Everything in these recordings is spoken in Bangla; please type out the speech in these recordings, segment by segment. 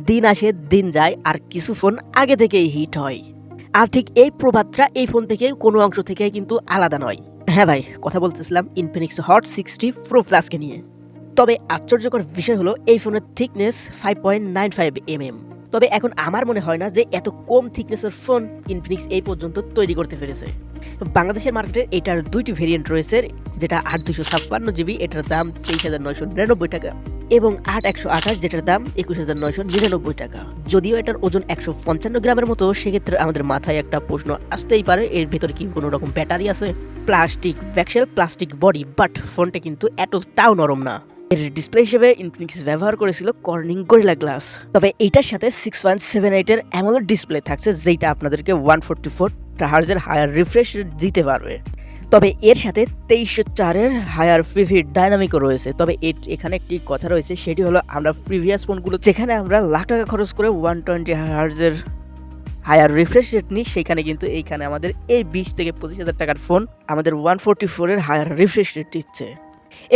দিন আসে দিন যায় আর কিছু ফোন আগে থেকেই হিট হয়। আর ঠিক এই প্রভাবটা এই ফোন থেকে কোনো অংশ থেকে কিন্তু আলাদা নয়। হ্যাঁ ভাই, কথা বলতেছিলাম ইনফিনিক্স হট 60 প্রো প্লাসকে নিয়ে। তবে আশ্চর্যকর বিষয় হলো এই ফোনের থিকনেস 5.95 mm। তবে এখন আমার মনে হয় না যে এত কম থিকনেসের ফোন ইনফিনিক্স এই পর্যন্ত তৈরি করতে পেরেছে। বাংলাদেশের মার্কেটে এটার দুইটি ভেরিয়েন্ট রয়েছে, যেটা 8/256 GB, এটার দাম 23,999 টাকা, এবং 8/128 যেটার দাম 21,999 টাকা। যদিও এটার ওজন 155 গ্রামের মতো, সেক্ষেত্রে আমাদের মাথায় একটা প্রশ্ন আসতেই পারে, এর ভেতরে কি কোনো রকম ব্যাটারি আছে? প্লাস্টিক ভ্যাক্সেল, প্লাস্টিক বডি, বাট ফোনটা কিন্তু এতটাও নরম না। এর ডিসপ্লে হিসেবে ইনফিনিক্স ব্যবহার করেছিল কর্নিং গরিলা গ্লাস। তবে এইটার সাথে 6.78 এর অ্যামোলেড ডিসপ্লে থাকছে, যেটা আপনাদেরকে 144 হার্জের হায়ার রিফ্রেশ রেট দিতে পারবে। তবে এর সাথে 2304 এর হায়ার প্রিভি ডাইনামিকও রয়েছে। তবে এখানে একটি কথা রয়েছে, সেটি হলো আমরা প্রিভিয়াস ফোনগুলো যেখানে আমরা লাখ টাকা খরচ করে 120 হার্জের হায়ার রিফ্রেশ রেট নিই, সেখানে কিন্তু এইখানে আমাদের এই 20 থেকে 25,000 টাকার ফোন আমাদের 144 এর হায়ার রিফ্রেশ রেট দিচ্ছে,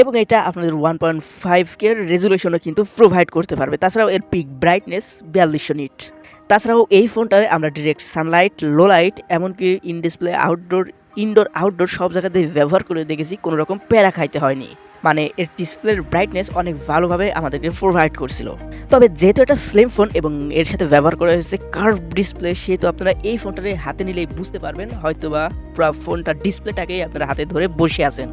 এবং এটা আপনাদের 1.5K রেজুলেশনও কিন্তু প্রোভাইড করতে পারবে। তাছাড়াও এর পিক ব্রাইটনেস 4200 নিট। তাছাড়াও এই ফোনটায় আমরা ডিরেক্ট সানলাইট, লো লাইট, এমনকি ইন ডিসপ্লে ইনডোর আউটডোর সব জায়গাতেই ব্যবহার করে দেখেছি, কোনো রকম প্যারা খাইতে হয়নি। মানে এর ডিসপ্লের ব্রাইটনেস অনেক ভালোভাবে আমাদেরকে প্রোভাইড করছিল। তবে যেহেতু এটা স্লিম ফোন এবং এর সাথে ব্যবহার করা হয়েছে কার্ভ ডিসপ্লে, সেহেতু আপনারা এই ফোনটাকে হাতে নিলেই বুঝতে পারবেন হয়তোবা পুরো ফোনটার ডিসপ্লেটাকেই আপনারা হাতে ধরে বসে আছেন।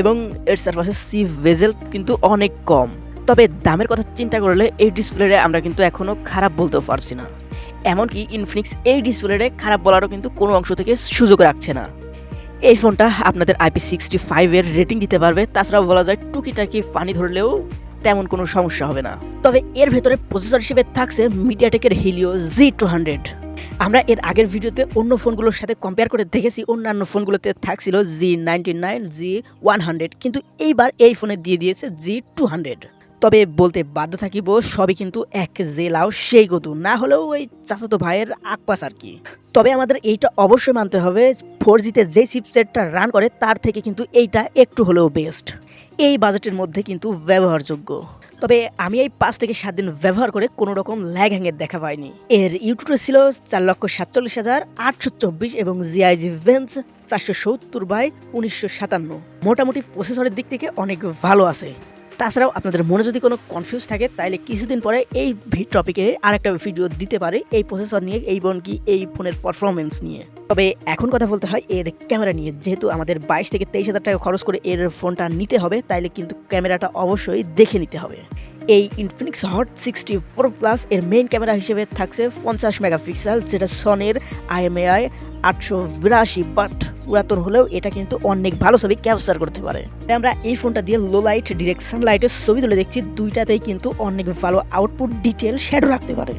এবং এর সারফেসে সি ভেজেল কিন্তু অনেক কম। তবে দামের কথা চিন্তা করলে এই ডিসপ্লেটা আমরা কিন্তু এখনও খারাপ বলতেও পারছি না। এমনকি ইনফিনিক্স এই ডিসপ্লেটা খারাপ বলারও কিন্তু কোনো অংশ থেকে সুযোগ রাখছে না। এই ফোনটা আপনাদের IP65 এর রেটিং দিতে পারবে। তাছাড়াও বলা যায় টুকিটাকি পানি ধরলেও তেমন কোনো সমস্যা হবে না। তবে এর ভেতরে প্রসেসর হিসেবে থাকছে মিডিয়াটেকের হেলিও G200। আমরা এর আগের ভিডিওতে অন্য ফোনগুলোর সাথে কম্পেয়ার করে দেখেছি, অন্যান্য ফোনগুলোতে থাকছিল G99, G100, কিন্তু এইবার এই ফোনে দিয়ে দিয়েছে G200। তবে বলতে বাধ্য থাকিব, সবই কিন্তু এক যে লাও সেই গতু, না হলেও ওই চাচাতো ভাইয়ের আকপাস আর কি। তবে আমাদের এইটা অবশ্যই মানতে হবে, 4Gতে যে চিপসেটটা রান করে তার থেকে কিন্তু এইটা একটু হলেও বেস্ট, এই বাজেটের মধ্যে কিন্তু ব্যবহারযোগ্য। তবে আমি এই 5 থেকে 7 দিন ব্যবহার করে কোনো রকম ল্যাগ হ্যাঙের দেখা পাইনি। এর ইউটিউবে ছিল 4,47,824 এবং জিআইজি ভেন্স 470/1957। মোটামুটি প্রসেসরের দিক থেকে অনেক ভালো আছে। তাছাড়াও আপনাদের মনে যদি কোনো কনফিউজ থাকে, তাহলে কিছুদিন পরে এই টপিকে আরেকটা ভিডিও দিতে পারে এই প্রসেসর নিয়ে, এই কি এই ফোনের পারফরমেন্স নিয়ে। তবে এখন কথা বলতে হয় এর ক্যামেরা নিয়ে। যেহেতু আমাদের 22 থেকে 23,000 টাকা খরচ করে এর ফোনটা নিতে হবে, তাইলে কিন্তু ক্যামেরাটা অবশ্যই দেখে নিতে হবে। এই ইনফিনিক্স হট 60 প্রো প্লাস এর মেইন ক্যামেরা হিসেবে থাকছে 50 মেগাপিক্সেল, যেটা সনির IMEI 882, বাট পুরাতন হলেও এটা কিন্তু অনেক ভালো ছবি ক্যাপচার করতে পারে। আমরা এই ফোনটা দিয়ে লো লাইট, ডিরেক্ট সানলাইটের ছবি তুলে দেখছি, দুইটাতেই কিন্তু অনেক ভালো আউটপুট, ডিটেল, শ্যাডো রাখতে পারে।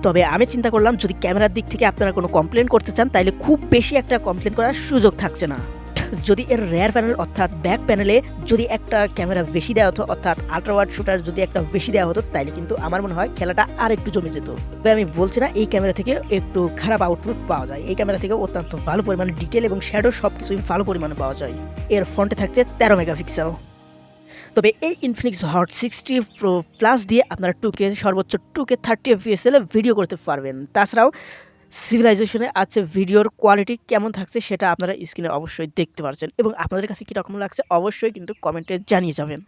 তবে আমি চিন্তা করলাম, যদি ক্যামেরার দিক থেকে আপনারা কোনো কমপ্লেন করতে চান, তাহলে খুব বেশি একটা কমপ্লেন করার সুযোগ থাকছে না। যদি এর রেয়ার প্যানেল অর্থাৎ ব্যাক প্যানেলে যদি একটা ক্যামেরা বেশি দেওয়া হতো, অর্থাৎ আল্ট্রা ওয়াইড শুটার যদি একটা বেশি দেওয়া হতো, তাইলে কিন্তু আমার মনে হয় খেলাটা আর একটু জমে যেত। তবে আমি বলছি না এই ক্যামেরা থেকে একটু খারাপ আউটপুট পাওয়া যায়, এই ক্যামেরা থেকে অত্যন্ত ভালো পরিমাণে ডিটেল এবং শ্যাডো সব কিছুই ভালো পরিমাণে পাওয়া যায়। এর ফ্রন্টে থাকছে 13 মেগাপিক্সেল। তবে এই ইনফিনিক্স হট 60 প্রো প্লাস দিয়ে আপনারা 2K সর্বোচ্চ 2K 30 FPS ভিডিও করতে পারবেন। তাছাড়াও সিভিলাইজেশনে আছে ভিডিওর কোয়ালিটি কেমন থাকছে সেটা আপনারা স্ক্রিনে অবশ্যই দেখতে পারছেন, এবং আপনাদের কাছে কীরকম লাগছে অবশ্যই কিন্তু কমেন্টে জানিয়ে যাবেন।